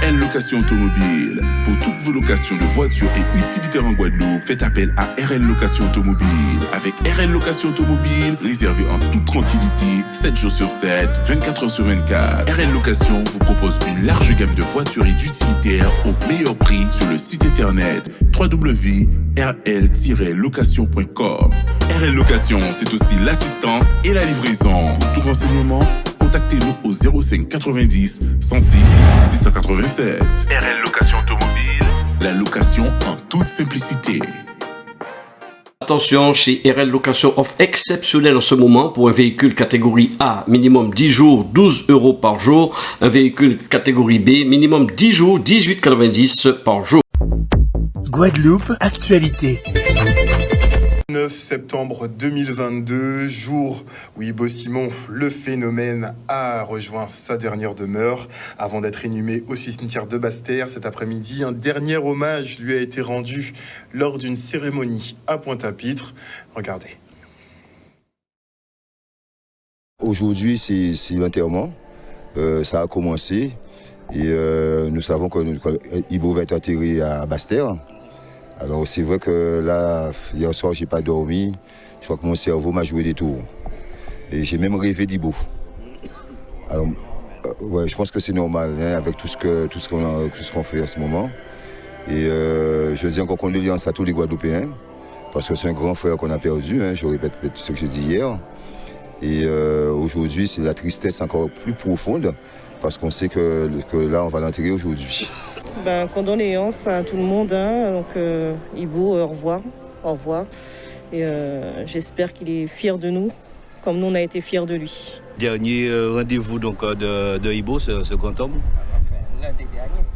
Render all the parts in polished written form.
RL Location Automobile. Pour toutes vos locations de voitures et utilitaires en Guadeloupe, faites appel à RL Location Automobile. Avec RL Location Automobile, réservez en toute tranquillité, 7 jours sur 7, 24 heures sur 24. RL Location vous propose une large gamme de voitures et d'utilitaires au meilleur prix sur le site internet www.rl-location.com. RL Location, c'est aussi l'assistance et la livraison. Pour tout renseignement, contactez-nous au 05 90 106 687. RL Location Automobile, la location en toute simplicité. Attention, chez RL Location offre exceptionnelle en ce moment pour un véhicule catégorie A, minimum 10 jours, 12 € par jour. Un véhicule catégorie B, minimum 10 jours, 18,90 par jour. Guadeloupe, actualité. 9 septembre 2022, jour où Ibo Simon, le phénomène, a rejoint sa dernière demeure avant d'être inhumé au cimetière de Basse-Terre. Cet après-midi, un dernier hommage lui a été rendu lors d'une cérémonie à Pointe-à-Pitre. Regardez. Aujourd'hui, c'est l'enterrement. Ça a commencé et nous savons que Ibo va être enterré à Basse-Terre. Alors c'est vrai que là, hier soir, j'ai pas dormi. Je crois que mon cerveau m'a joué des tours. Et j'ai même rêvé d'Ibo. Alors, ouais, je pense que c'est normal, hein, avec tout ce qu'on fait à ce moment. Et je dis encore condoléances à tous les Guadeloupéens, parce que c'est un grand frère qu'on a perdu, hein, je répète ce que j'ai dit hier. Et aujourd'hui, c'est la tristesse encore plus profonde, parce qu'on sait que là, on va l'enterrer aujourd'hui. Condoléances à tout le monde, hein. Donc Ibo, au revoir. Et j'espère qu'il est fier de nous, comme nous on a été fiers de lui. Dernier rendez-vous donc de Ibo, ce grand homme. L'un des derniers.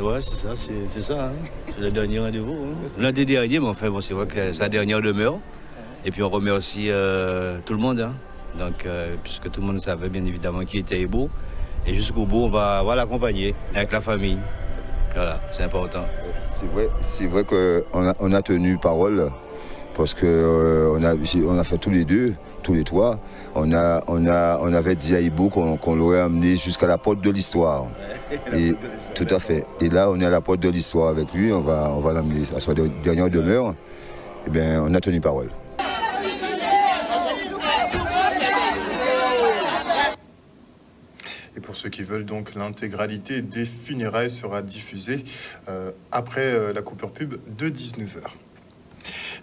Ouais, c'est ça, hein. C'est le dernier rendez-vous. Hein. L'un des derniers, mais enfin bon, c'est vrai que c'est sa dernière demeure. Et puis on remercie tout le monde, hein. Donc puisque tout le monde savait bien évidemment qui était Ibo. Et jusqu'au bout, on va l'accompagner avec la famille. Voilà, c'est important. C'est vrai qu'on a tenu parole parce que on a fait tous les trois. On avait dit à Ibo qu'on l'aurait amené jusqu'à la porte de l'histoire. Et tout à fait. Et là, on est à la porte de l'histoire avec lui. On va l'amener à sa dernière demeure. Eh bien, on a tenu parole. Et pour ceux qui veulent, donc, l'intégralité des funérailles sera diffusée après la coupure pub de 19h.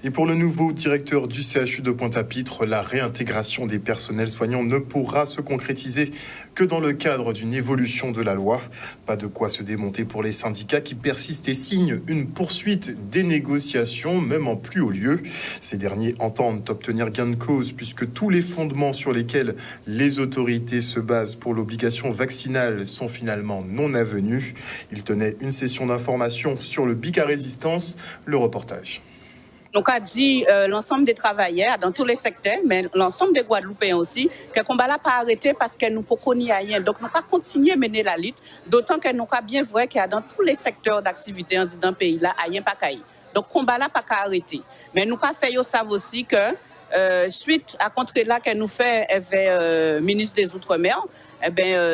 Et pour le nouveau directeur du CHU de Pointe-à-Pitre, la réintégration des personnels soignants ne pourra se concrétiser que dans le cadre d'une évolution de la loi. Pas de quoi se démonter pour les syndicats qui persistent et signent une poursuite des négociations, même en plus haut lieu. Ces derniers entendent obtenir gain de cause puisque tous les fondements sur lesquels les autorités se basent pour l'obligation vaccinale sont finalement non avenus. Ils tenaient une session d'information sur le BIC à résistance. Le reportage. Donc, a dit l'ensemble des travailleurs dans tous les secteurs, mais l'ensemble des Guadeloupéens aussi, que le combat n'a pas arrêté parce que nous ne pouvons rien. Donc, nous pas continuer à mener la lutte, d'autant que nous avons bien vrai qu'il y a dans tous les secteurs d'activité dans le pays là, rien pas caillé. Donc, le combat n'a pas arrêté. Mais nous avons fait savoir aussi que suite à contre là que nous fait avec ministre des Outre-mer,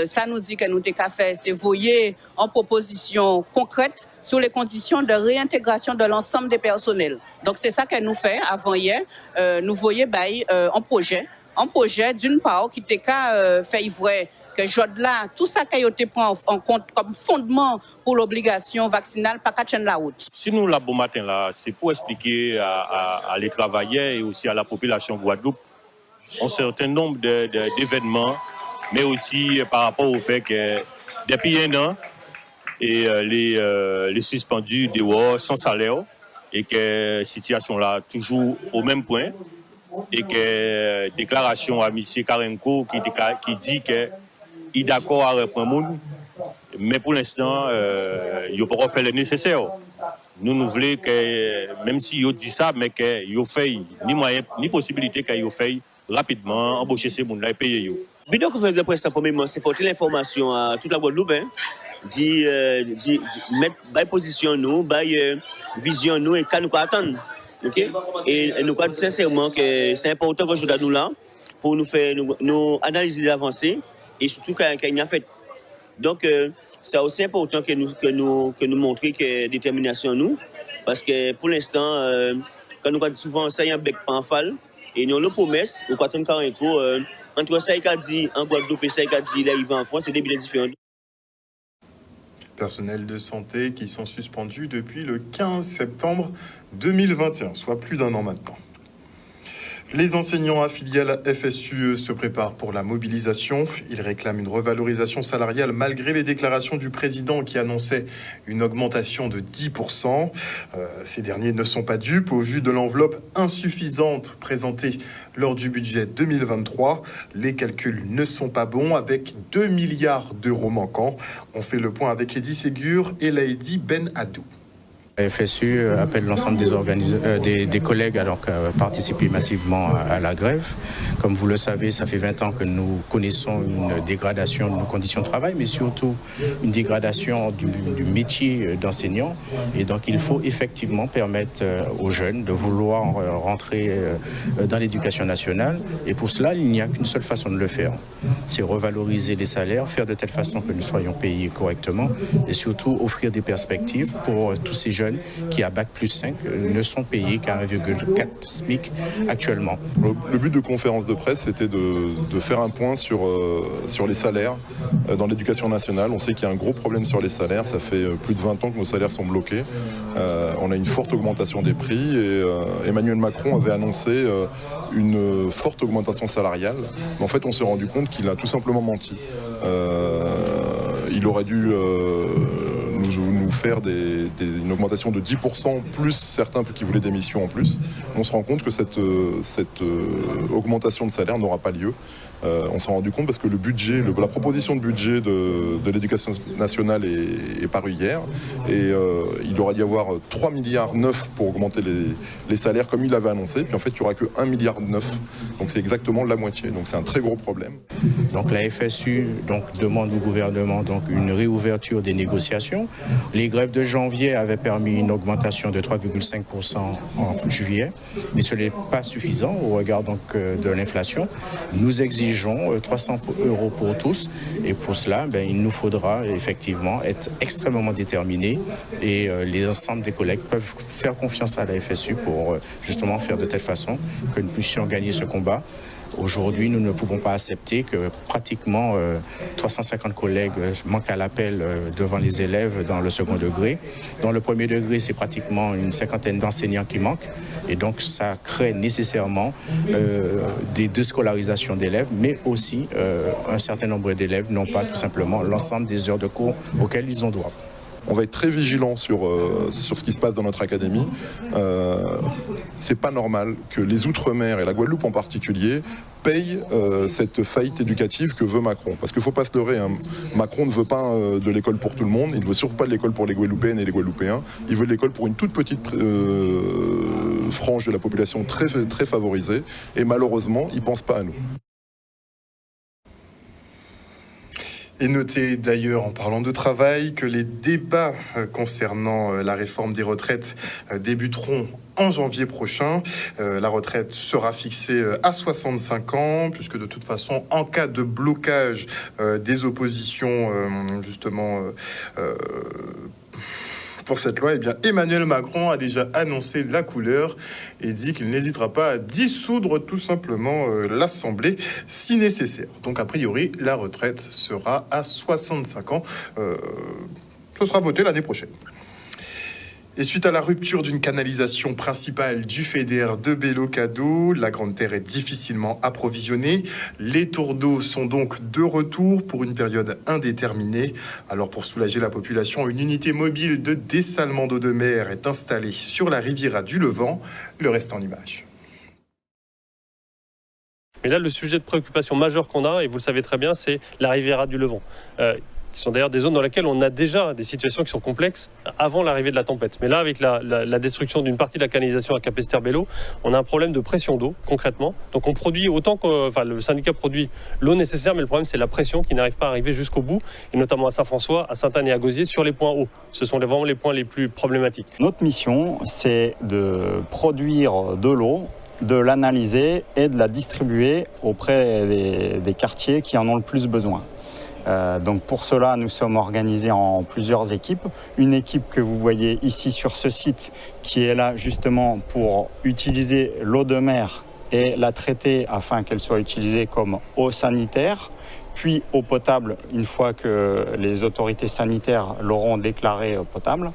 ça nous dit que nous avons fait, c'est voyer en proposition concrète sur les conditions de réintégration de l'ensemble des personnels. Donc c'est ça que nous fait avant hier. Nous voyons un projet d'une part qui était fait vrai que là tout ça qui a été pris en compte comme fondement pour l'obligation vaccinale pas qu'à la route. Si nous là bon matin là, c'est pour expliquer à les travailleurs et aussi à la population Guadeloupe un certain nombre d'événements, mais aussi par rapport au fait que depuis un an et les suspendus dehors sans salaire et que situation là toujours au même point et que déclaration à M. Karenko qui dit que il est d'accord à reprendre monde, mais pour l'instant il n'a pas fait le nécessaire. Nous voulons que même si il dit ça, mais qu'il fait ni moyen ni possibilité qu'il fait rapidement embaucher ces gens là et payer yo. Bidon qu'on faisait pour ça premièrement, c'est porter l'information à toute la Guadeloupe, hein, mettre by position nous, by vision nous et qu'à nous attendre, ok? Et nous croyons sincèrement que c'est important que je dois nous là pour nous faire nous analyser l'avancée et surtout qu'il y a fait. Donc c'est aussi important que nous montrions que détermination nous, parce que pour l'instant, quand nous disons souvent ça y a un bec pas en fall, et nous avons la promesse, nous avons un carrément entre ça y a dit en Guadeloupe et ça y a dit l'arrivée en France, c'est des billets différents. Personnels de santé qui sont suspendus depuis le 15 septembre 2021, soit plus d'un an maintenant. Les enseignants affiliés à la FSUE se préparent pour la mobilisation. Ils réclament une revalorisation salariale malgré les déclarations du président qui annonçait une augmentation de 10%. Ces derniers ne sont pas dupes au vu de l'enveloppe insuffisante présentée lors du budget 2023. Les calculs ne sont pas bons avec 2 milliards d'euros manquants. On fait le point avec Eddy Ségur et Laïdi Ben Adou. La FSU appelle l'ensemble des collègues à participer massivement à la grève. Comme vous le savez, ça fait 20 ans que nous connaissons une dégradation de nos conditions de travail, mais surtout une dégradation du métier d'enseignant. Et donc il faut effectivement permettre aux jeunes de vouloir rentrer dans l'éducation nationale. Et pour cela, il n'y a qu'une seule façon de le faire. C'est revaloriser les salaires, faire de telle façon que nous soyons payés correctement et surtout offrir des perspectives pour tous ces jeunes qui, à Bac plus 5, ne sont payés qu'à 1,4 SMIC actuellement. Le but de conférence de presse, c'était de faire un point sur les salaires dans l'éducation nationale. On sait qu'il y a un gros problème sur les salaires. Ça fait plus de 20 ans que nos salaires sont bloqués. On a une forte augmentation des prix et Emmanuel Macron avait annoncé une forte augmentation salariale. Mais en fait, on s'est rendu compte qu'il a tout simplement menti. Il aurait dû nous faire une augmentation de 10%, plus certains qui voulaient des missions en plus. On se rend compte que cette augmentation de salaire n'aura pas lieu. On s'en est rendu compte parce que la proposition de budget de l'éducation nationale est parue hier et il aurait dû y avoir 3,9 milliards pour augmenter les salaires comme il l'avait annoncé, puis en fait il n'y aura que 1,9 milliard, donc c'est exactement la moitié, donc c'est un très gros problème. Donc la FSU demande au gouvernement une réouverture des négociations. Les grèves de janvier avaient permis une augmentation de 3,5% en juillet, mais ce n'est pas suffisant au regard de l'inflation. Nous exigeons 300 € pour tous et pour cela il nous faudra effectivement être extrêmement déterminés et les ensembles des collègues peuvent faire confiance à la FSU pour justement faire de telle façon que nous puissions gagner ce combat. Aujourd'hui, nous ne pouvons pas accepter que pratiquement 350 collègues manquent à l'appel devant les élèves dans le second degré. Dans le premier degré, c'est pratiquement une cinquantaine d'enseignants qui manquent. Et donc, ça crée nécessairement des déscolarisations d'élèves, mais aussi un certain nombre d'élèves n'ont pas tout simplement l'ensemble des heures de cours auxquelles ils ont droit. On va être très vigilant sur ce qui se passe dans notre académie. C'est pas normal que les Outre-mer et la Guadeloupe en particulier payent cette faillite éducative que veut Macron. Parce qu'il ne faut pas se leurrer, hein. Macron ne veut pas de l'école pour tout le monde, il ne veut surtout pas de l'école pour les Guadeloupéennes et les Guadeloupéens, il veut de l'école pour une toute petite frange de la population très, très favorisée, et malheureusement, il ne pense pas à nous. Et notez d'ailleurs, en parlant de travail, que les débats concernant la réforme des retraites débuteront en janvier prochain. La retraite sera fixée à 65 ans, puisque de toute façon, en cas de blocage des oppositions, pour cette loi, Emmanuel Macron a déjà annoncé la couleur et dit qu'il n'hésitera pas à dissoudre tout simplement l'Assemblée si nécessaire. Donc a priori, la retraite sera à 65 ans. Ce sera voté l'année prochaine. Et suite à la rupture d'une canalisation principale du FEDER de Bellocado, la Grande Terre est difficilement approvisionnée. Les tours d'eau sont donc de retour pour une période indéterminée. Alors pour soulager la population, une unité mobile de dessalement d'eau de mer est installée sur la Riviera du Levant. Le reste en images. Mais là, le sujet de préoccupation majeur qu'on a, et vous le savez très bien, c'est la Riviera du Levant. Qui sont d'ailleurs des zones dans lesquelles on a déjà des situations qui sont complexes avant l'arrivée de la tempête. Mais là, avec la destruction d'une partie de la canalisation à Capesterre-Bello, on a un problème de pression d'eau, concrètement. Donc on produit autant que... le syndicat produit l'eau nécessaire, mais le problème, c'est la pression qui n'arrive pas à arriver jusqu'au bout, et notamment à Saint-François, à Sainte-Anne et à Gosier, sur les points hauts. Ce sont vraiment les points les plus problématiques. Notre mission, c'est de produire de l'eau, de l'analyser et de la distribuer auprès des quartiers qui en ont le plus besoin. Donc pour cela, nous sommes organisés en plusieurs équipes. Une équipe que vous voyez ici sur ce site qui est là justement pour utiliser l'eau de mer et la traiter afin qu'elle soit utilisée comme eau sanitaire, puis eau potable une fois que les autorités sanitaires l'auront déclarée potable.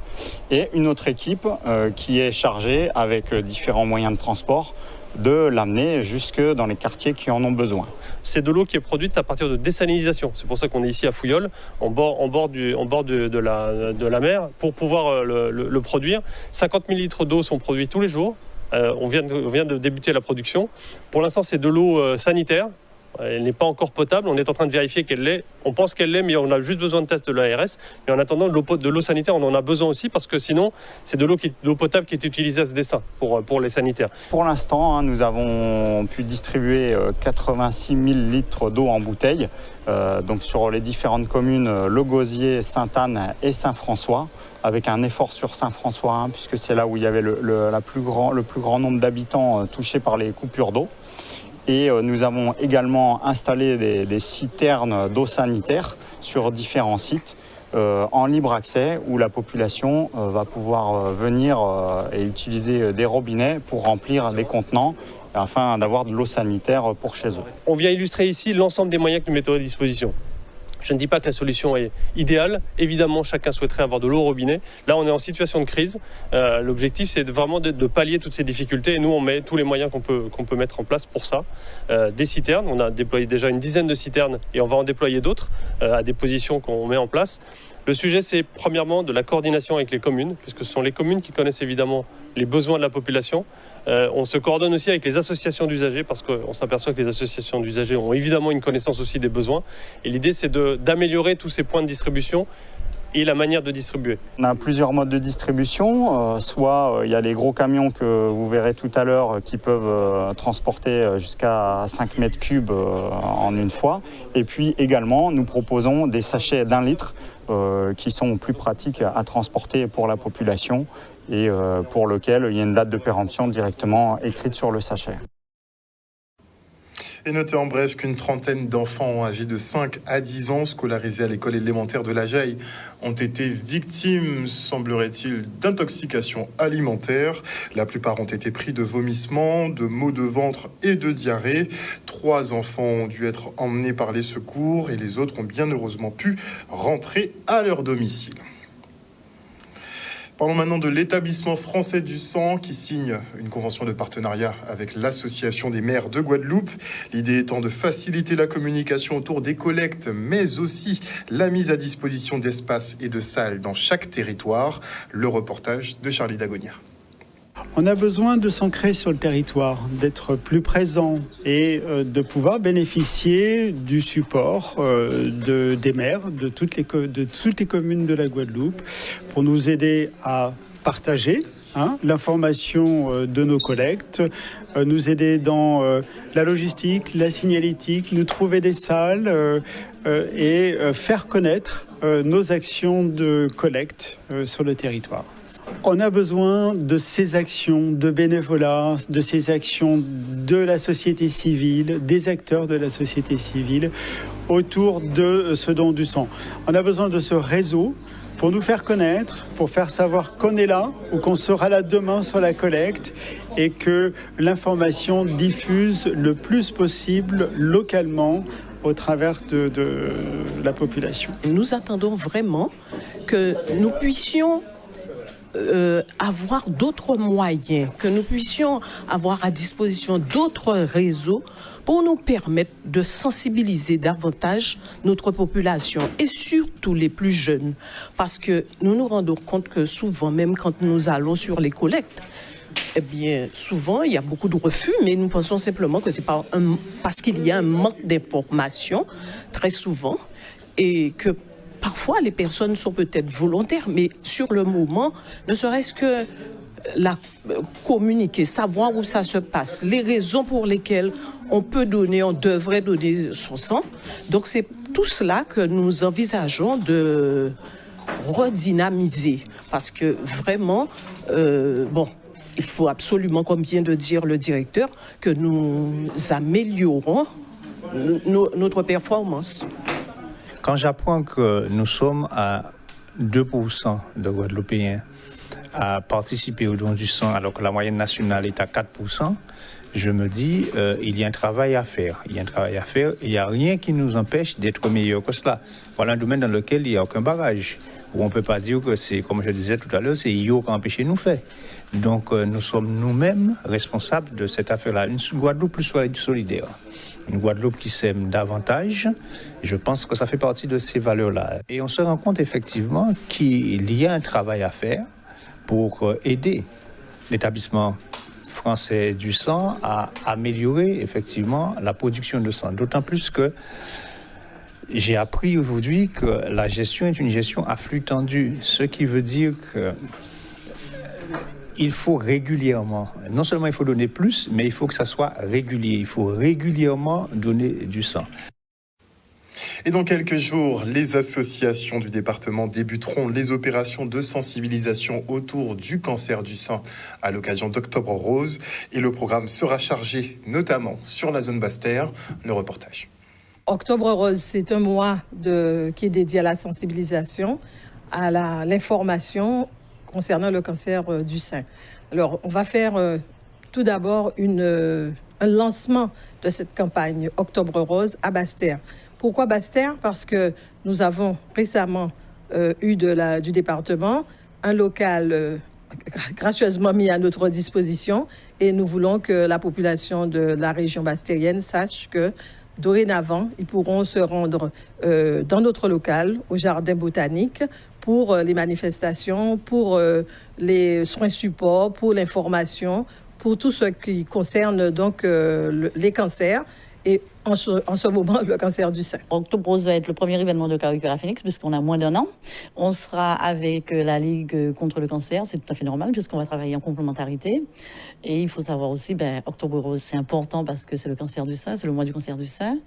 Et une autre équipe qui est chargée avec différents moyens de transport de l'amener jusque dans les quartiers qui en ont besoin. C'est de l'eau qui est produite à partir de désalinisation. C'est pour ça qu'on est ici à Fouilleul, en bord de la mer, pour pouvoir le produire. 50 000 litres d'eau sont produits tous les jours. On vient de débuter la production. Pour l'instant, c'est de l'eau sanitaire. Elle n'est pas encore potable, on est en train de vérifier qu'elle l'est. On pense qu'elle l'est, mais on a juste besoin de tests de l'ARS. Mais en attendant, de l'eau sanitaire, on en a besoin aussi, parce que sinon, c'est de l'eau potable qui est utilisée à ce destin pour les sanitaires. Pour l'instant, nous avons pu distribuer 86 000 litres d'eau en bouteille, donc sur les différentes communes, Le Gosier, Sainte-Anne et Saint-François, avec un effort sur Saint-François, puisque c'est là où il y avait le plus grand nombre d'habitants touchés par les coupures d'eau. Et nous avons également installé des citernes d'eau sanitaire sur différents sites en libre accès où la population va pouvoir venir et utiliser des robinets pour remplir les contenants afin d'avoir de l'eau sanitaire pour chez eux. On vient illustrer ici l'ensemble des moyens que nous mettons à disposition. Je ne dis pas que la solution est idéale. Évidemment, chacun souhaiterait avoir de l'eau au robinet. Là, on est en situation de crise. L'objectif, c'est vraiment de pallier toutes ces difficultés. Et nous, on met tous les moyens qu'on peut mettre en place pour ça. Des citernes, on a déployé déjà une dizaine de citernes et on va en déployer d'autres à des positions qu'on met en place. Le sujet, c'est premièrement de la coordination avec les communes, puisque ce sont les communes qui connaissent évidemment les besoins de la population. On se coordonne aussi avec les associations d'usagers, parce qu'on s'aperçoit que les associations d'usagers ont évidemment une connaissance aussi des besoins. Et l'idée, c'est d'améliorer tous ces points de distribution et la manière de distribuer. On a plusieurs modes de distribution. Soit il y a les gros camions que vous verrez tout à l'heure qui peuvent transporter jusqu'à 5 mètres cubes en une fois. Et puis également, nous proposons des sachets d'1 litre qui sont plus pratiques à transporter pour la population et pour lequel il y a une date de péremption directement écrite sur le sachet. Et notez en bref qu'une trentaine d'enfants âgés de 5 à 10 ans scolarisés à l'école élémentaire de La Jaille ont été victimes, semblerait-il, d'intoxication alimentaire. La plupart ont été pris de vomissements, de maux de ventre et de diarrhée. 3 enfants ont dû être emmenés par les secours et les autres ont bien heureusement pu rentrer à leur domicile. Parlons maintenant de l'établissement français du sang qui signe une convention de partenariat avec l'association des maires de Guadeloupe. L'idée étant de faciliter la communication autour des collectes, mais aussi la mise à disposition d'espaces et de salles dans chaque territoire. Le reportage de Charlie Dagonia. On a besoin de s'ancrer sur le territoire, d'être plus présent et de pouvoir bénéficier du support des maires de toutes les communes de la Guadeloupe pour nous aider à partager l'information de nos collectes, nous aider dans la logistique, la signalétique, nous trouver des salles et faire connaître nos actions de collecte sur le territoire. On a besoin de ces actions de bénévolat, de ces actions de la société civile, des acteurs de la société civile autour de ce don du sang. On a besoin de ce réseau pour nous faire connaître, pour faire savoir qu'on est là ou qu'on sera là demain sur la collecte et que l'information diffuse le plus possible localement au travers de la population. Nous attendons vraiment que nous puissions avoir d'autres moyens, que nous puissions avoir à disposition d'autres réseaux pour nous permettre de sensibiliser davantage notre population et surtout les plus jeunes. Parce que nous nous rendons compte que souvent, même quand nous allons sur les collectes, eh bien, souvent, il y a beaucoup de refus, mais nous pensons simplement que c'est parce qu'il y a un manque d'information, très souvent, et que parfois, les personnes sont peut-être volontaires, mais sur le moment, ne serait-ce que communiquer, savoir où ça se passe, les raisons pour lesquelles on devrait donner son sang. Donc, c'est tout cela que nous envisageons de redynamiser. Parce que vraiment, il faut absolument, comme vient de dire le directeur, que nous améliorons notre performance. Quand j'apprends que nous sommes à 2% de Guadeloupéens à participer au don du sang alors que la moyenne nationale est à 4%, je me dis il y a un travail à faire. Il y a un travail à faire et il n'y a rien qui nous empêche d'être meilleur que cela. Voilà un domaine dans lequel il n'y a aucun barrage. Où on ne peut pas dire que c'est, comme je disais tout à l'heure, c'est IO qui a empêché nous faire. Donc nous sommes nous-mêmes responsables de cette affaire-là. Une Guadeloupe plus solidaire. Une Guadeloupe qui s'aime davantage. Et je pense que ça fait partie de ces valeurs-là. Et on se rend compte effectivement qu'il y a un travail à faire pour aider l'établissement français du sang à améliorer effectivement la production de sang. D'autant plus que j'ai appris aujourd'hui que la gestion est une gestion à flux tendu, ce qui veut dire que il faut régulièrement, non seulement il faut donner plus, mais il faut que ça soit régulier. Il faut régulièrement donner du sang. Et dans quelques jours, les associations du département débuteront les opérations de sensibilisation autour du cancer du sein à l'occasion d'Octobre Rose. Et le programme sera chargé notamment sur la zone Basse-Terre. Le reportage. Octobre Rose, c'est un mois qui est dédié à la sensibilisation, à l'information concernant le cancer du sein. Alors, on va faire tout d'abord un lancement de cette campagne Octobre Rose à Basse-Terre. Pourquoi Basse-Terre? Parce que nous avons récemment eu du département un local gracieusement mis à notre disposition et nous voulons que la population de la région basse-terrienne sache que dorénavant, ils pourront se rendre dans notre local, au jardin botanique, pour les manifestations, pour les soins supports, pour l'information, pour tout ce qui concerne donc les cancers et en ce moment le cancer du sein. Octobre Rose va être le premier événement de Caricura Phoenix puisqu'on a moins d'1 an. On sera avec la Ligue contre le cancer, c'est tout à fait normal puisqu'on va travailler en complémentarité. Et il faut savoir aussi, Octobre Rose c'est important parce que c'est le cancer du sein, c'est le mois du cancer du sein,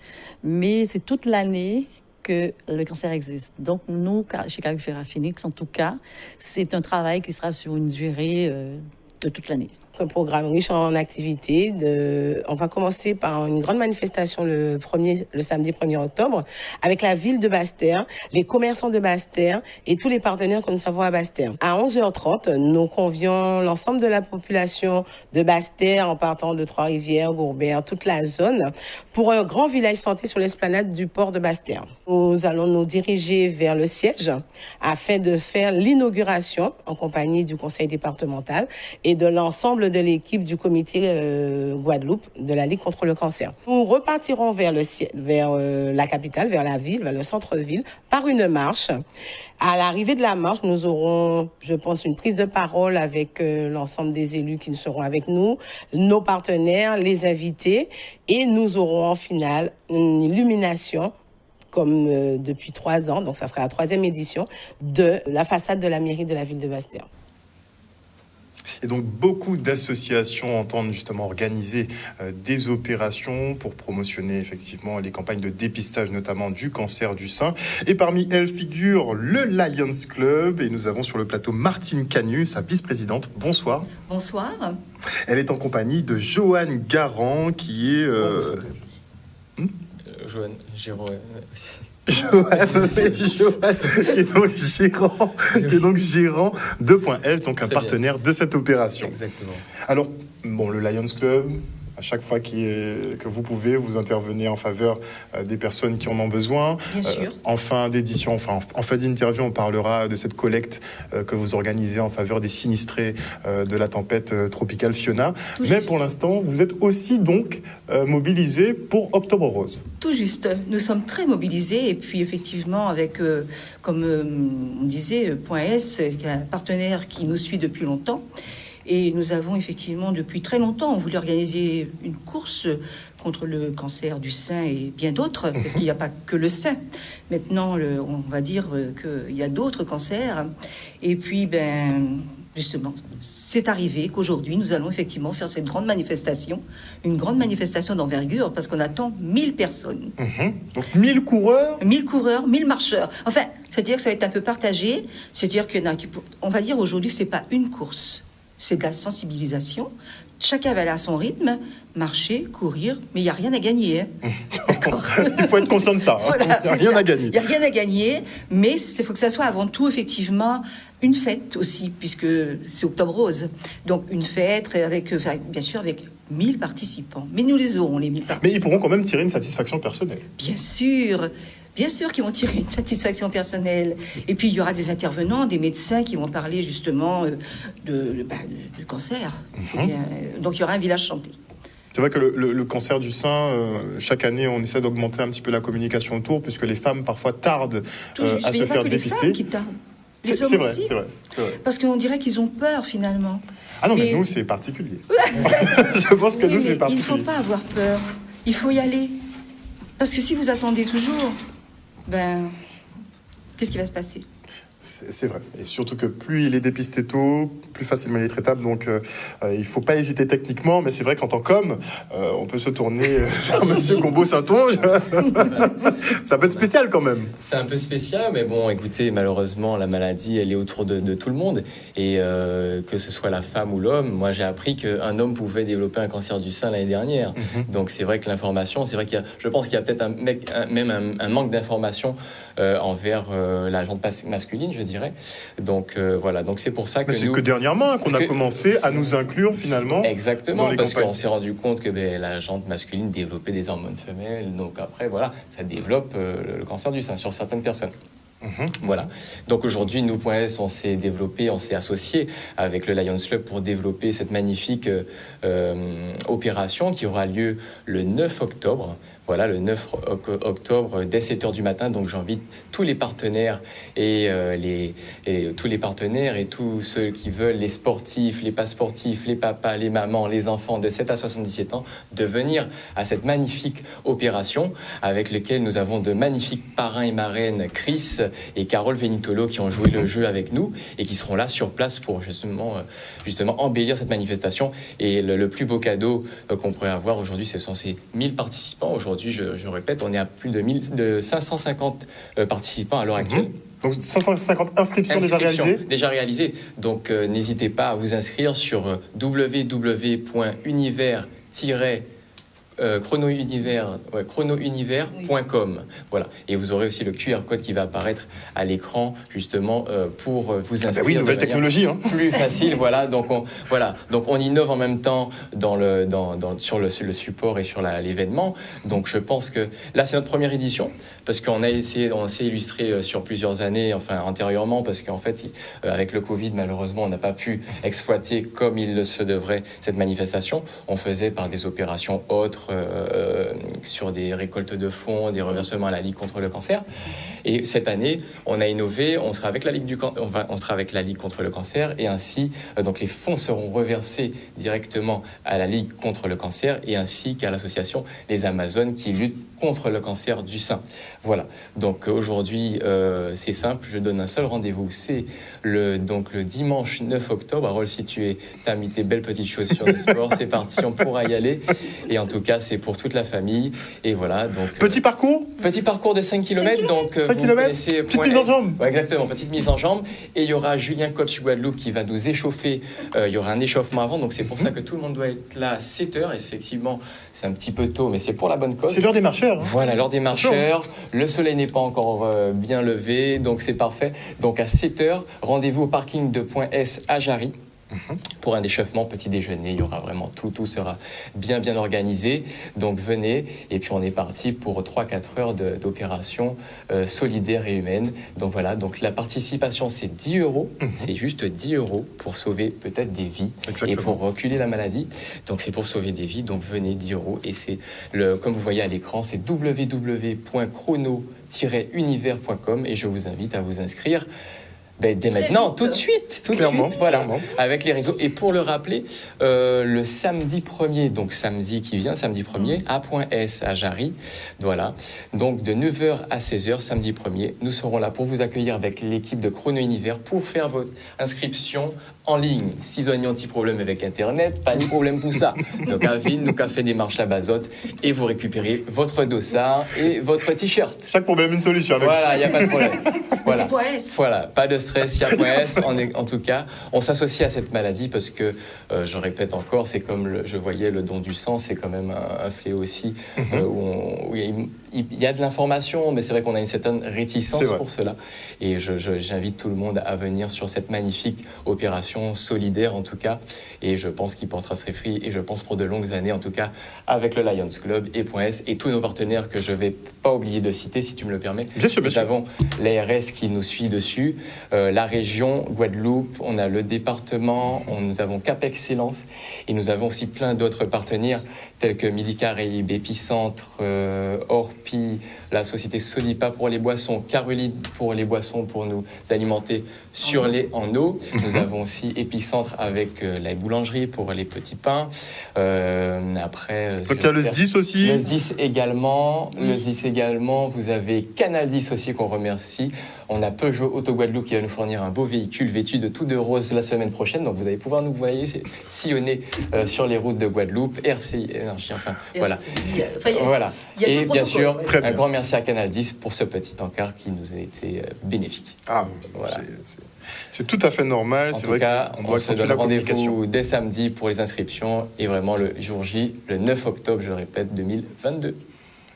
mais c'est toute l'année que le cancer existe. Donc nous, chez Caricura Phoenix en tout cas, c'est un travail qui sera sur une durée de toute l'année. Un programme riche en activités. On va commencer par une grande manifestation le samedi 1er octobre avec la ville de Basse-Terre, les commerçants de Basse-Terre et tous les partenaires que nous avons à Basse-Terre. À 11h30, nous convions l'ensemble de la population de Basse-Terre en partant de Trois-Rivières, Gourbert, toute la zone pour un grand village santé sur l'esplanade du port de Basse-Terre. Nous allons nous diriger vers le siège afin de faire l'inauguration en compagnie du conseil départemental et de l'ensemble de l'équipe du comité Guadeloupe de la Ligue contre le cancer. Nous repartirons vers la capitale, vers la ville, vers le centre-ville, par une marche. À l'arrivée de la marche, nous aurons, je pense, une prise de parole avec l'ensemble des élus qui seront avec nous, nos partenaires, les invités, et nous aurons en finale une illumination comme depuis 3 ans, donc ça sera la 3e édition, de la façade de la mairie de la ville de Basse-Terre. Et donc beaucoup d'associations entendent justement organiser des opérations pour promotionner effectivement les campagnes de dépistage notamment du cancer du sein. Et parmi elles figure le Lions Club et nous avons sur le plateau Martine Canu, sa vice-présidente. Bonsoir. Bonsoir. Elle est en compagnie de Joanne Garand qui est... Joanne Giraud. Joanne, qui est donc gérant de Point S, donc un partenaire de cette opération. Exactement. Alors, le Lions Club, à chaque fois que vous pouvez, vous intervenez en faveur des personnes qui en ont besoin. Bien sûr. En fin d'édition, en fin d'interview, on parlera de cette collecte que vous organisez en faveur des sinistrés de la tempête tropicale Fiona. Tout Mais juste. pour l'instant, vous êtes aussi donc mobilisés pour Octobre Rose. Tout juste. Nous sommes très mobilisés et puis effectivement avec, comme on disait, Point S, qui est un partenaire qui nous suit depuis longtemps. Et nous avons effectivement depuis très longtemps voulu organiser une course contre le cancer du sein et bien d'autres, parce qu'il n'y a pas que le sein. Maintenant, on va dire qu'il y a d'autres cancers. Et puis, justement, c'est arrivé qu'aujourd'hui, nous allons effectivement faire cette grande manifestation, une grande manifestation d'envergure, parce qu'on attend 1000 personnes. Donc 1000 coureurs 1000 coureurs, 1000 marcheurs. Enfin, c'est-à-dire que ça va être un peu partagé. C'est-à-dire qu'il y en a qui... On va dire aujourd'hui, c'est pas une course. c'est de la sensibilisation. Chacun va aller à son rythme, marcher, courir, mais il n'y a rien à gagner. Hein. Il faut être conscient de ça. Hein. Voilà, il n'y a rien à gagner. Il n'y a rien à gagner, mais il faut que ça soit avant tout, effectivement, une fête aussi, puisque c'est Octobre Rose. Donc une fête avec, bien sûr, avec 1000 participants. Mais nous les aurons, les 1000 participants. Mais ils pourront quand même tirer une satisfaction personnelle. Bien sûr qu'ils vont tirer une satisfaction personnelle. Et puis, il y aura des intervenants, des médecins qui vont parler justement du cancer. Donc, il y aura un village chanté. C'est vrai que le cancer du sein, chaque année, on essaie d'augmenter un petit peu la communication autour, puisque les femmes, parfois, tardent à se faire dépister. Les femmes qui tardent. Les hommes c'est vrai, aussi. c'est vrai. Parce qu'on dirait qu'ils ont peur, finalement. Ah non, mais nous, c'est particulier. Je pense que nous, c'est particulier. Il ne faut pas avoir peur. Il faut y aller. Parce que si vous attendez toujours... qu'est-ce qui va se passer? C'est vrai. Et surtout que plus il est dépisté tôt, plus facilement il est traitable. Donc, il ne faut pas hésiter techniquement. Mais c'est vrai qu'en tant qu'homme, on peut se tourner vers Monsieur Gombault-Saintonge. Ça peut être spécial quand même. C'est un peu spécial, mais bon, écoutez, malheureusement, la maladie, elle est autour de tout le monde. Et que ce soit la femme ou l'homme, moi, j'ai appris qu'un homme pouvait développer un cancer du sein l'année dernière. Donc, c'est vrai que l'information, c'est vrai je pense qu'il y a peut-être un manque d'information envers la gente masculine, je dirais. Donc voilà, donc c'est pour ça que c'est que dernièrement qu'on a commencé à nous inclure finalement. Exactement, parce qu'on s'est rendu compte que la gente masculine développait des hormones femelles, donc après voilà, ça développe le cancer du sein sur certaines personnes. Voilà. Donc aujourd'hui, nous, .s, on s'est développé, on s'est associé avec le Lions Club pour développer cette magnifique opération qui aura lieu le 9 octobre. Voilà, le 9 octobre, dès 7h du matin. Donc, j'invite tous les partenaires et tous les partenaires et tous ceux qui veulent, les sportifs, les pas sportifs, les papas, les mamans, les enfants de 7 à 77 ans, de venir à cette magnifique opération avec laquelle nous avons de magnifiques parrains et marraines, Chris et Carole Venitolo, qui ont joué le jeu avec nous et qui seront là sur place pour justement embellir cette manifestation. Et le plus beau cadeau qu'on pourrait avoir aujourd'hui, ce sont ces 1000 participants. Aujourd'hui, je répète, on est à plus de 550 participants à l'heure actuelle. Donc 550 inscriptions déjà réalisées. Déjà réalisées. Donc n'hésitez pas à vous inscrire sur chronounivers.com. Voilà. Et vous aurez aussi le QR code qui va apparaître à l'écran justement pour vous inscrire. Oui, nouvelle technologie. Plus facile. Voilà. Donc on innove en même temps sur le support et sur l'événement. Donc je pense que là c'est notre première édition parce qu'on s'est illustré sur plusieurs années, enfin antérieurement, parce qu'en fait avec le Covid malheureusement on n'a pas pu exploiter comme il se devrait cette manifestation. On faisait par des opérations autres. Sur des récoltes de fonds, des reversements à la Ligue contre le cancer. Et cette année, on a innové, on sera avec la Ligue contre le cancer et ainsi, donc les fonds seront reversés directement à la Ligue contre le cancer et ainsi qu'à l'association Les Amazones qui lutte contre le cancer du sein. Voilà. Donc aujourd'hui, c'est simple, je donne un seul rendez-vous. C'est le dimanche 9 octobre. Si tu as mis tes belles petites chaussures de sport, c'est parti, on pourra y aller. Et en tout cas, c'est pour toute la famille. Et voilà. Donc, petit parcours de 5 km. Donc, 5 km, petite mise en jambe. Ouais, exactement, petite mise en jambe. Et il y aura Julien Coach Guadeloupe qui va nous échauffer. Il y aura un échauffement avant. Donc c'est pour ça que tout le monde doit être là à 7h. Effectivement, c'est un petit peu tôt, mais c'est pour la bonne cause. C'est l'heure des marcheurs. Voilà, l'heure des marcheurs. Le soleil n'est pas encore bien levé, donc c'est parfait. Donc à 7h, rendez-vous au parking de .s à Jarry. Pour un échauffement, petit déjeuner, il y aura vraiment tout sera bien organisé. Donc venez, et puis on est parti pour 3-4 heures d'opération solidaire et humaine. Donc voilà, donc la participation c'est 10 €, c'est juste 10 € pour sauver peut-être des vies. Exactement. Et pour reculer la maladie. Donc c'est pour sauver des vies, donc venez 10 €. Et c'est comme vous voyez à l'écran, c'est www.chrono-univers.com et je vous invite à vous inscrire. Dès maintenant, tout de suite, voilà, avec les réseaux. Et pour le rappeler, le samedi 1er, donc samedi qui vient, samedi 1er, à .s à Jarry, voilà, donc de 9h à 16h, samedi 1er, nous serons là pour vous accueillir avec l'équipe de Chrono Univers pour faire votre inscription en ligne. Si vous avez un petit problème avec Internet, pas de problème pour ça. Donc, à Ville, nous avons fait des marches à Bazotte et vous récupérez votre dossard et votre t-shirt. Chaque problème, une solution. Voilà, il n'y a pas de problème. Voilà. C'est point S. Voilà, pas de stress, il y a point S. En tout cas, on s'associe à cette maladie parce que, je répète encore, c'est comme je voyais le don du sang, c'est quand même un fléau aussi, où il y a de l'information, mais c'est vrai qu'on a une certaine réticence pour cela. Et j'invite tout le monde à venir sur cette magnifique opération solidaire, en tout cas. Et je pense qu'il portera ses fruits, et je pense pour de longues années, en tout cas, avec le Lions Club et Point S et tous nos partenaires que je ne vais pas oublier de citer, si tu me le permets. Bien sûr, bien sûr. Nous avons l'ARS qui nous suit dessus, la région Guadeloupe, on a le département, nous avons Cap Excellence, et nous avons aussi plein d'autres partenaires tels que Midi Caraïbes, Épicentre, Orpi, la société Sodipa pour les boissons, Caroline pour les boissons pour nous alimenter en eau. Nous avons aussi Épicentre avec la boulangerie pour les petits pains. Après, donc il y a le SDIS aussi. Le SDIS également. Le SDIS également. Vous avez Canal 10 aussi qu'on remercie. On a Peugeot Auto Guadeloupe qui va nous fournir un beau véhicule vêtu de tout de rose la semaine prochaine. Donc vous allez pouvoir nous voir sillonner sur les routes de Guadeloupe. RCI Énergie, enfin voilà. Voilà. Et bien sûr, un grand merci à Canal 10 pour ce petit encart qui nous a été bénéfique. Ah, voilà. C'est tout à fait normal. En tout cas, on se donne rendez-vous dès samedi pour les inscriptions et vraiment le jour J, le 9 octobre, je le répète, 2022.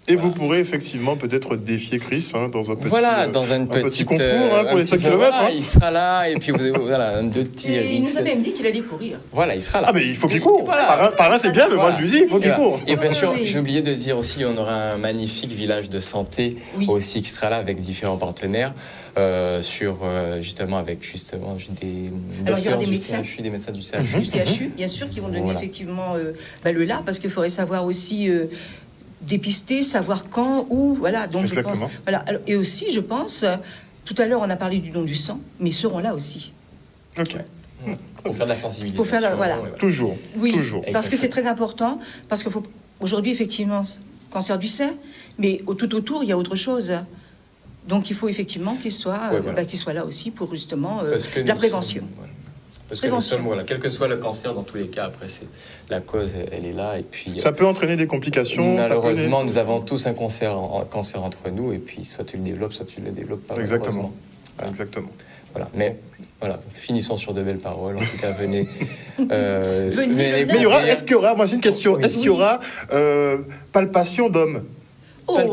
Et vous pourrez effectivement peut-être défier Chris dans un petit, dans un petit concours pour les 5 km. Voilà, il sera là et puis voilà, un petit. Il nous a même dit qu'il allait courir. Voilà, il sera là. Ah, mais il faut qu'il court. Voilà. Par un, c'est bien, mais moi je lui dis, il faut qu'il court. Et bien sûr, j'ai oublié de dire aussi, on aura un magnifique village de santé aussi qui sera là avec différents partenaires. Justement avec des docteurs du CHU, des médecins du CHU. Du CHU, bien sûr, qui vont donner effectivement le là, parce qu'il faudrait savoir aussi dépister, savoir quand, où, voilà. Donc je pense, voilà. Alors, et aussi, je pense, tout à l'heure on a parlé du don du sang, mais ils seront là aussi. Ok. Pour faire de la sensibilisation. Pour faire voilà. Toujours. Oui. Toujours. Parce que c'est très important, parce que aujourd'hui effectivement cancer du sein, mais tout autour il y a autre chose. Donc il faut effectivement qu'il soit là aussi pour justement la prévention. Parce que nous sommes, quel que soit le cancer, dans tous les cas, après, la cause, elle est là. Et puis, ça peut entraîner des complications. Malheureusement, nous avons tous un cancer entre nous, et puis soit tu le développes, soit tu ne le développes pas. Exactement. Voilà. Exactement. Voilà. Mais voilà, finissons sur de belles paroles. En tout cas, venez. Mais est-ce qu'il y aura, moi j'ai une question, est-ce qu'il y aura palpation d'hommes?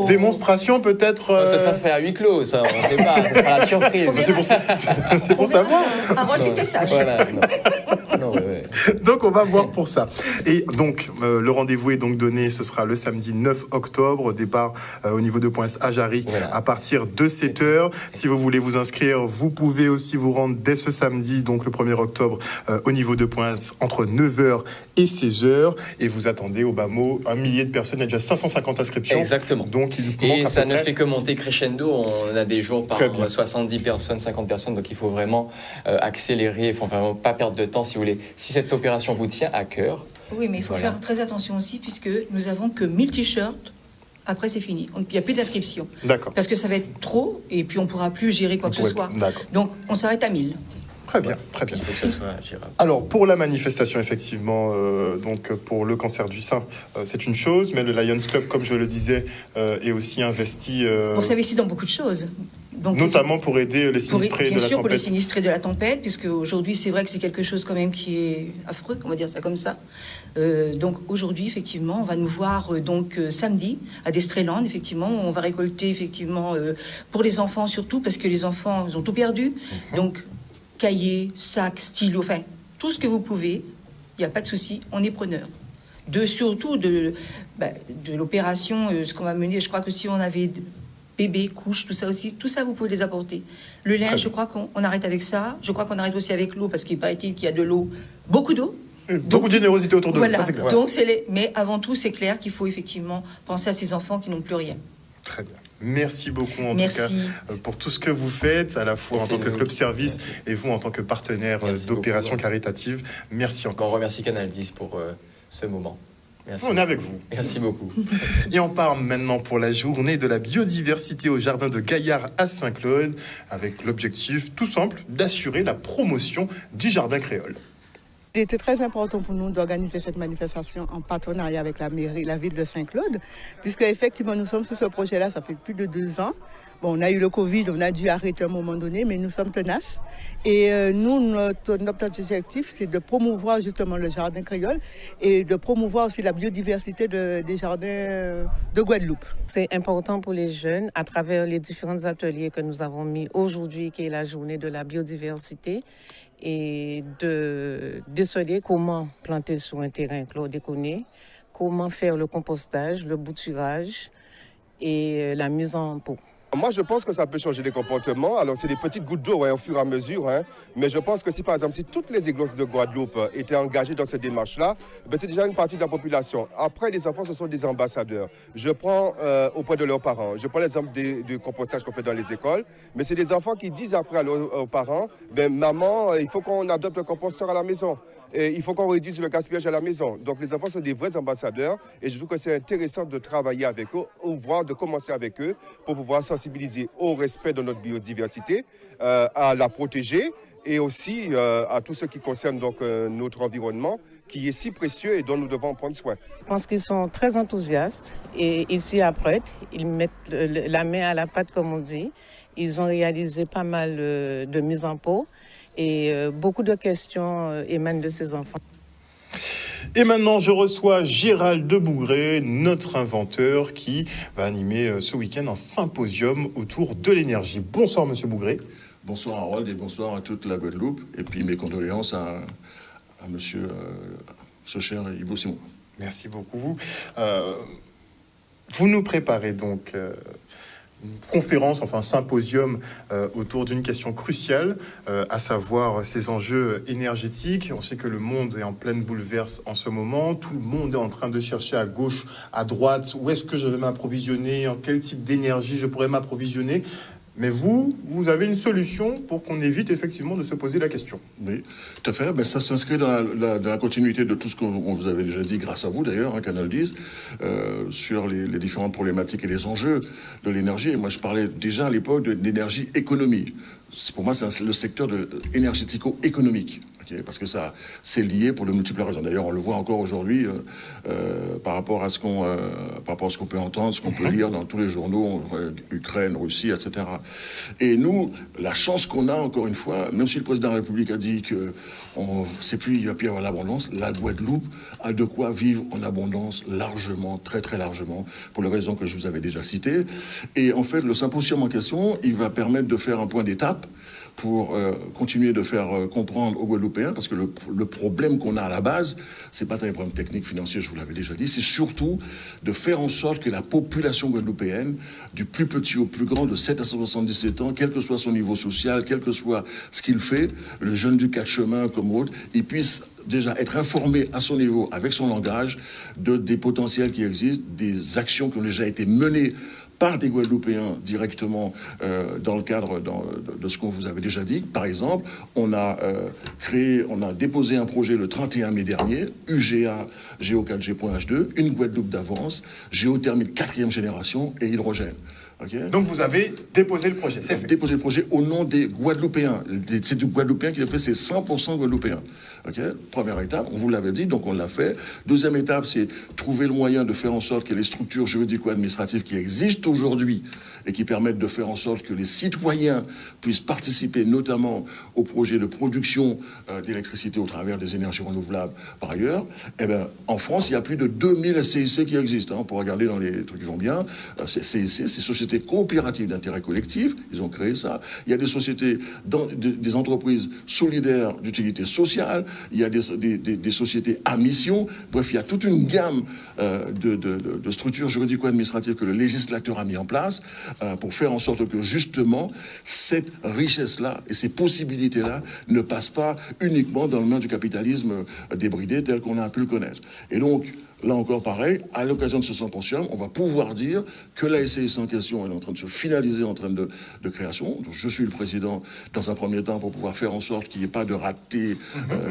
Démonstration peut-être. Ça fait à huis clos, ça. On ne sait pas. Ça sera la surprise. C'est pour savoir. Avant, c'était sage. Voilà. Donc on va voir pour ça. Et donc le rendez-vous est donc donné. Ce sera le samedi 9 octobre. Départ au niveau de Point S à Jarry à partir de 7h. Si vous voulez vous inscrire, vous pouvez aussi vous rendre dès ce samedi, donc le 1er octobre, au niveau de Point S entre 9h et 16h. Et vous attendez au bas mot 1 millier de personnes. Il y a déjà 550 inscriptions. Exactement. Donc, et ça ne fait que monter crescendo. On a des jours par 70 personnes, 50 personnes. Donc il faut vraiment accélérer. Il faut vraiment pas perdre de temps si vous voulez. Si cette opération vous tient à cœur. Oui, mais il faut faire très attention aussi puisque nous avons que 1000 t-shirts. Après, c'est fini. Il n'y a plus d'inscription. D'accord. Parce que ça va être trop et puis on ne pourra plus gérer quoi que ce soit. Donc on s'arrête à 1000. Très bien, très bien. Il faut que ça soit gérable. Alors, pour la manifestation, effectivement, donc pour le cancer du sein, c'est une chose, mais le Lions Club, comme je le disais, est aussi investi... On s'investit dans beaucoup de choses. Donc, notamment pour aider les sinistrés de la tempête. Bien sûr, pour les sinistrés de la tempête, puisque aujourd'hui, c'est vrai que c'est quelque chose quand même qui est affreux, on va dire ça comme ça. Donc aujourd'hui, effectivement, on va nous voir samedi à Destreland, effectivement, on va récolter effectivement pour les enfants surtout, parce que les enfants, ils ont tout perdu. Donc cahiers, sacs, stylos, enfin, tout ce que vous pouvez, il n'y a pas de souci, on est preneur. Surtout de l'opération, ce qu'on va mener, je crois que si on avait bébés, couches, tout ça aussi, tout ça vous pouvez les apporter. Le linge, je crois qu'on arrête avec ça, je crois qu'on arrête aussi avec l'eau, parce qu'il paraît-il qu'il y a de l'eau, beaucoup d'eau. Beaucoup de générosité autour de voilà. Ça, c'est clair. Donc, mais avant tout, c'est clair qu'il faut effectivement penser à ces enfants qui n'ont plus rien. Très bien. Merci beaucoup en tout cas pour tout ce que vous faites, à la fois en tant que club service et vous en tant que partenaire d'opérations caritatives. Merci encore. On remercie Canal 10 pour ce moment. Merci. On est avec vous. Merci beaucoup. Et on part maintenant pour la journée de la biodiversité au jardin de Gaillard à Saint-Claude, avec l'objectif tout simple d'assurer la promotion du jardin créole. Il était très important pour nous d'organiser cette manifestation en partenariat avec la mairie, la ville de Saint-Claude, puisque effectivement nous sommes sur ce projet-là, ça fait plus de 2 ans. Bon, on a eu le Covid, on a dû arrêter à un moment donné, mais nous sommes tenaces. Et nous, notre objectif, c'est de promouvoir justement le jardin créole et de promouvoir aussi la biodiversité des jardins de Guadeloupe. C'est important pour les jeunes, à travers les différents ateliers que nous avons mis aujourd'hui, qui est la journée de la biodiversité, et de déceler comment planter sur un terrain chlordéconé, comment faire le compostage, le bouturage et la mise en pot. Moi, je pense que ça peut changer les comportements. Alors, c'est des petites gouttes d'eau au fur et à mesure. Mais je pense que si, par exemple, si toutes les églises de Guadeloupe étaient engagées dans cette démarche-là, c'est déjà une partie de la population. Après, les enfants, ce sont des ambassadeurs. Je prends auprès de leurs parents. Je prends l'exemple du compostage qu'on fait dans les écoles. Mais c'est des enfants qui disent après aux parents, maman, il faut qu'on adopte un composteur à la maison. Et il faut qu'on réduise le gaspillage à la maison. Donc, les enfants sont des vrais ambassadeurs. Et je trouve que c'est intéressant de travailler avec eux, ou voire de commencer avec eux, pour pouvoir sensibiliser au respect de notre biodiversité, à la protéger et aussi à tout ce qui concerne donc, notre environnement qui est si précieux et dont nous devons prendre soin. Je pense qu'ils sont très enthousiastes et ils s'y apprêtent. Ils mettent la main à la pâte, comme on dit. Ils ont réalisé pas mal de mise en pot et beaucoup de questions émanent de ces enfants. Et maintenant, je reçois Gérald de Bougré, notre inventeur, qui va animer ce week-end un symposium autour de l'énergie. Bonsoir, monsieur Bougré. Bonsoir, Harold, et bonsoir à toute la Guadeloupe. Et puis mes condoléances à monsieur ce cher Ibo Simon. Merci beaucoup. Vous nous préparez donc une conférence, enfin un symposium autour d'une question cruciale, à savoir ces enjeux énergétiques. On sait que le monde est en pleine bouleverse en ce moment. Tout le monde est en train de chercher à gauche, à droite, où est-ce que je vais m'approvisionner, en quel type d'énergie je pourrais m'approvisionner. Mais vous avez une solution pour qu'on évite effectivement de se poser la question. Oui, tout à fait. Ben, ça s'inscrit dans la continuité de tout ce qu'on vous avait déjà dit, grâce à vous d'ailleurs, Canal 10, sur les différentes problématiques et les enjeux de l'énergie. Et moi, je parlais déjà à l'époque d'énergie économie. Pour moi, c'est le secteur énergético-économique. Okay, parce que ça, c'est lié pour de multiples raisons. D'ailleurs, on le voit encore aujourd'hui par rapport à ce qu'on peut entendre, ce qu'on peut lire dans tous les journaux, Ukraine, Russie, etc. Et nous, la chance qu'on a, encore une fois, même si le président de la République a dit que il va plus y avoir l'abondance, la Guadeloupe a de quoi vivre en abondance largement, très très largement, pour les raisons que je vous avais déjà citées. Et en fait, le symposium en question, il va permettre de faire un point d'étape pour continuer de faire comprendre aux Guadeloupéens, parce que le problème qu'on a à la base, c'est pas tant les problèmes techniques, financiers, je vous l'avais déjà dit, c'est surtout de faire en sorte que la population guadeloupéenne, du plus petit au plus grand, de 7 à 77 ans, quel que soit son niveau social, quel que soit ce qu'il fait, le jeune du 4 chemins comme autre, il puisse déjà être informé à son niveau, avec son langage, des potentiels qui existent, des actions qui ont déjà été menées par des Guadeloupéens directement dans le cadre de ce qu'on vous avait déjà dit. Par exemple, on a déposé un projet le 31 mai dernier, UGA Géo4G.H2, une Guadeloupe d'avance, géothermie de 4e génération et hydrogène. Okay. Donc vous avez déposé le projet, c'est fait. Déposé le projet au nom des Guadeloupéens. C'est du Guadeloupéen qui l'a fait, c'est 100% Guadeloupéen. Okay. Première étape, on vous l'avait dit, donc on l'a fait. Deuxième étape, c'est trouver le moyen de faire en sorte que les structures juridico-administratives qui existent aujourd'hui et qui permettent de faire en sorte que les citoyens puissent participer notamment au projet de production d'électricité au travers des énergies renouvelables par ailleurs. Eh ben, en France, il y a plus de 2000 CIC qui existent. On peut regarder dans les trucs qui vont bien. CIC, c'est sociétés coopératives d'intérêt collectif. Ils ont créé ça. Il y a des sociétés, des entreprises solidaires d'utilité sociale. Il y a des sociétés à mission. Bref, il y a toute une gamme de structures juridico-administratives que le législateur a mis en place pour faire en sorte que justement cette richesse-là et ces possibilités-là ne passent pas uniquement dans le main du capitalisme débridé tel qu'on a pu le connaître. Et donc, là encore pareil, à l'occasion de ce symposium, on va pouvoir dire que la SCIC en question elle est en train de se finaliser en train de création. Donc, je suis le président dans un premier temps pour pouvoir faire en sorte qu'il n'y ait pas de raté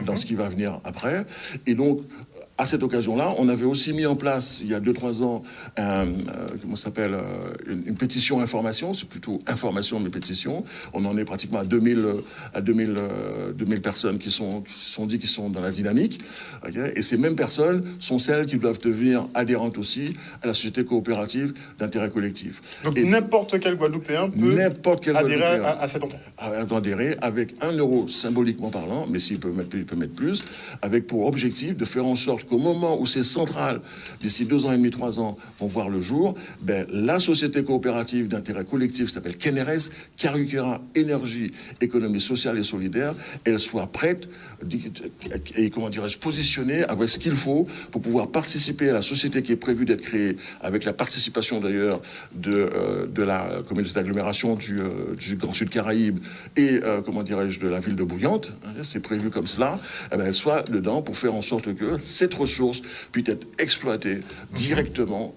dans ce qui va venir après. Et donc, à cette occasion-là, on avait aussi mis en place, il y a 2-3 ans, une pétition information, c'est plutôt information mais pétition. On en est pratiquement à 2000 personnes qui sont dit qu'ils sont dans la dynamique. Okay, et ces mêmes personnes sont celles qui doivent devenir adhérentes aussi à la société coopérative d'intérêt collectif. Donc n'importe quel Guadeloupéen peut adhérer à cette entreprise. Adhérer avec 1 euro symboliquement parlant, mais s'il peut mettre plus, il peut mettre plus, avec pour objectif de faire en sorte qu'au moment où ces centrales, d'ici 2 ans et demi, 3 ans, vont voir le jour, la société coopérative d'intérêt collectif qui s'appelle KENERES, Carukera Énergie, Économie Sociale et Solidaire, elle soit prête et, positionnée avec ce qu'il faut pour pouvoir participer à la société qui est prévue d'être créée, avec la participation d'ailleurs de la communauté d'agglomération du Grand Sud Caraïbe et, de la ville de Bouillante, c'est prévu comme cela, elle soit dedans pour faire en sorte que cette ressource puisse être exploitée directement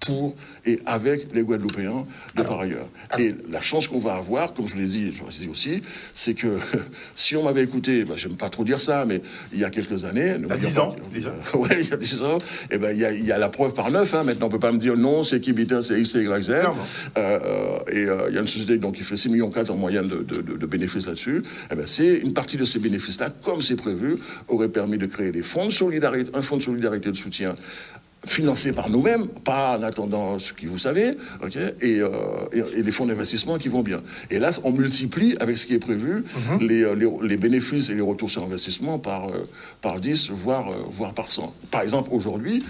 pour et avec les Guadeloupéens de par ailleurs. Et la chance qu'on va avoir, comme je l'ai dit aussi, c'est que si on m'avait écouté, j'aime pas trop dire ça, mais il y a quelques années... Il y a 10 ans, déjà. Oui, il y a 10 ans. Il y a la preuve par 9. Maintenant, on peut pas me dire non, c'est qui Bitin, c'est X, c'est Y, Z. Il y a une société qui fait 6,4 millions en moyenne de bénéfices là-dessus. C'est une partie de ces bénéfices-là, comme c'est prévu, aurait permis de créer des fonds de solidarité, un fonds de solidarité de soutien financés par nous-mêmes, pas en attendant ce que vous savez, et les fonds d'investissement qui vont bien. Et là, on multiplie avec ce qui est prévu les bénéfices et les retours sur investissement par 10, voire par 100. Par exemple, aujourd'hui,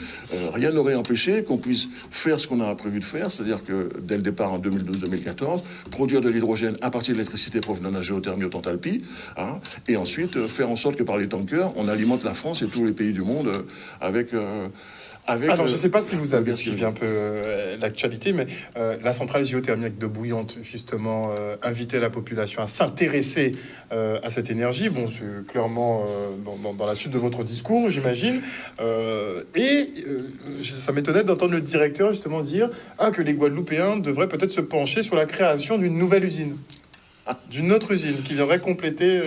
rien n'aurait empêché qu'on puisse faire ce qu'on a prévu de faire, c'est-à-dire que dès le départ en 2012-2014, produire de l'hydrogène à partir de l'électricité provenant de la géothermie au Tantalpi, et ensuite faire en sorte que par les tankers, on alimente la France et tous les pays du monde avec... Alors, je ne sais pas si vous avez suivi un peu l'actualité, mais la centrale géothermique de Bouillante, justement, invitait la population à s'intéresser à cette énergie. Bon, c'est clairement dans la suite de votre discours, j'imagine. Ça m'étonnait d'entendre le directeur, justement, dire que les Guadeloupéens devraient peut-être se pencher sur la création d'une nouvelle usine, d'une autre usine qui viendrait compléter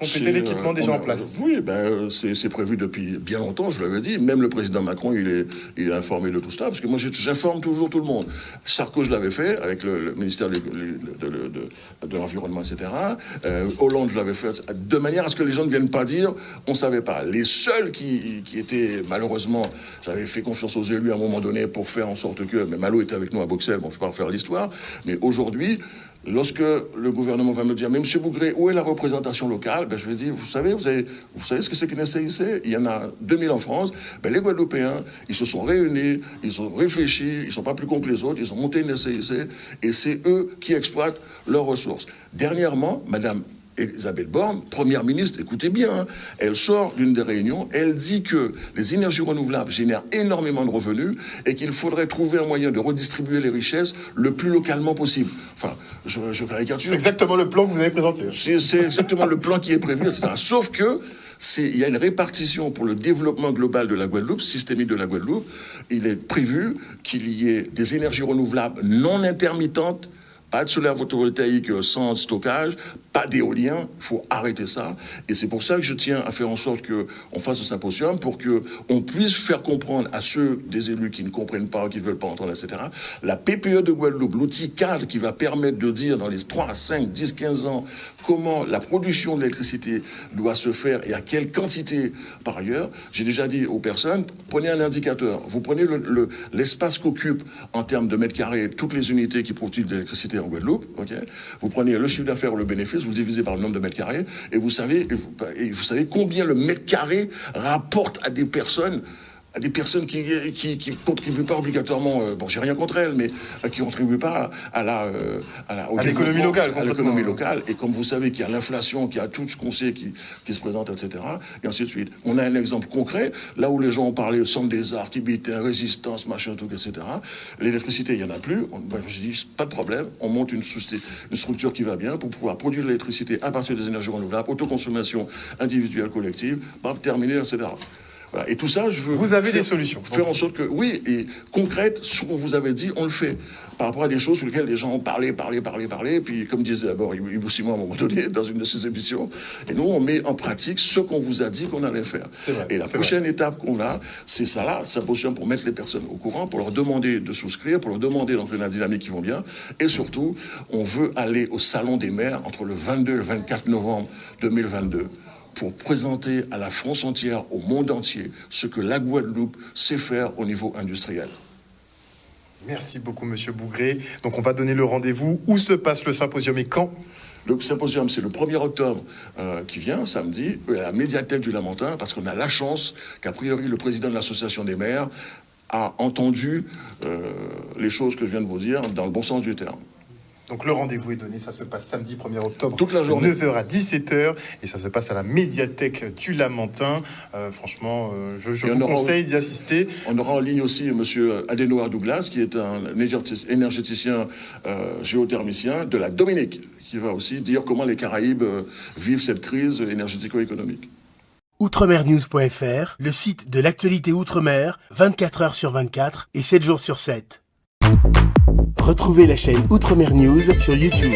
l'équipement déjà en place. Oui, c'est prévu depuis bien longtemps, je l'avais dit. Même le président Macron, il est informé de tout cela, parce que moi, j'informe toujours tout le monde. Sarko, je l'avais fait avec le ministère de l'Environnement, etc. Hollande, je l'avais fait de manière à ce que les gens ne viennent pas dire on ne savait pas. Les seuls qui étaient, malheureusement, j'avais fait confiance aux élus à un moment donné pour faire en sorte que... Mais Malo était avec nous à Bruxelles, je ne vais pas refaire l'histoire, mais aujourd'hui... Lorsque le gouvernement va me dire, mais M. Bougré, où est la représentation locale? Je vais dire, vous savez ce que c'est qu'une CIC? Il y en a 2000 en France. Les Guadeloupéens, ils se sont réunis, ils ont réfléchi, ils ne sont pas plus cons que les autres, ils ont monté une CIC, et c'est eux qui exploitent leurs ressources. Dernièrement, Madame Elisabeth Borne, première ministre, écoutez bien, elle sort d'une des réunions, elle dit que les énergies renouvelables génèrent énormément de revenus et qu'il faudrait trouver un moyen de redistribuer les richesses le plus localement possible. Enfin, je caricature. C'est exactement le plan que vous avez présenté. C'est exactement le plan qui est prévu, etc. Sauf que il y a une répartition pour le développement global de la Guadeloupe, systémique de la Guadeloupe. Il est prévu qu'il y ait des énergies renouvelables non intermittentes, pas de solaire photovoltaïque sans stockage, pas d'éolien, il faut arrêter ça. Et c'est pour ça que je tiens à faire en sorte qu'on fasse ce symposium pour qu'on puisse faire comprendre à ceux des élus qui ne comprennent pas, qui ne veulent pas entendre, etc., la PPE de Guadeloupe, l'outil cadre qui va permettre de dire dans les 3, 5, 10, 15 ans comment la production de l'électricité doit se faire et à quelle quantité par ailleurs. J'ai déjà dit aux personnes, prenez un indicateur, vous prenez l'espace qu'occupent en termes de mètres carrés toutes les unités qui produisent de l'électricité en Guadeloupe, vous prenez le chiffre d'affaires ou le bénéfice, vous le divisez par le nombre de mètres carrés, et vous savez combien le mètre carré rapporte à des personnes qui contribuent pas obligatoirement, j'ai rien contre elles, mais qui contribuent pas à l'économie locale. À l'économie locale. Et comme vous savez qu'il y a l'inflation, qu'il y a tout ce qu'on sait qui se présente, etc. Et ainsi de suite. On a un exemple concret, là où les gens ont parlé, le centre des arts, Kibitin, résistance, machin, tout, etc. L'électricité, il y en a plus. Je me dis, pas de problème. On monte une structure qui va bien pour pouvoir produire de l'électricité à partir des énergies renouvelables, autoconsommation individuelle, collective, terminer, etc. Voilà. Et tout ça, je veux... Vous avez des solutions. Faire en sorte que, oui, et concrète, ce qu'on vous avait dit, on le fait. Par rapport à des choses sur lesquelles les gens ont parlé, puis comme disait d'abord Ibou Simon à un moment donné, dans une de ses émissions, et nous, on met en pratique ce qu'on vous a dit qu'on allait faire. Vrai, et la prochaine étape qu'on a, c'est ça là, sa position pour mettre les personnes au courant, pour leur demander de souscrire, pour leur demander d'entrer dans la dynamique qui vont bien, et surtout, on veut aller au Salon des maires entre le 22 et le 24 novembre 2022, pour présenter à la France entière, au monde entier, ce que la Guadeloupe sait faire au niveau industriel. Merci beaucoup, Monsieur Bougré. Donc, on va donner le rendez-vous. Où se passe le symposium et quand? Le symposium, c'est le 1er octobre qui vient, samedi, à la médiathèque du Lamentin, parce qu'on a la chance qu'a priori, le président de l'association des maires a entendu les choses que je viens de vous dire dans le bon sens du terme. Donc le rendez-vous est donné, ça se passe samedi 1er octobre, toute la journée, de 9h à 17h, et ça se passe à la médiathèque du Lamentin. Franchement, je vous conseille d'y assister. On aura en ligne aussi Monsieur Adenoir Douglas, qui est un énergéticien géothermicien de la Dominique, qui va aussi dire comment les Caraïbes vivent cette crise énergético-économique. Outremernews.fr, le site de l'actualité Outre-mer, 24 heures sur 24 et 7 jours sur 7. Retrouvez la chaîne Outremer News sur YouTube.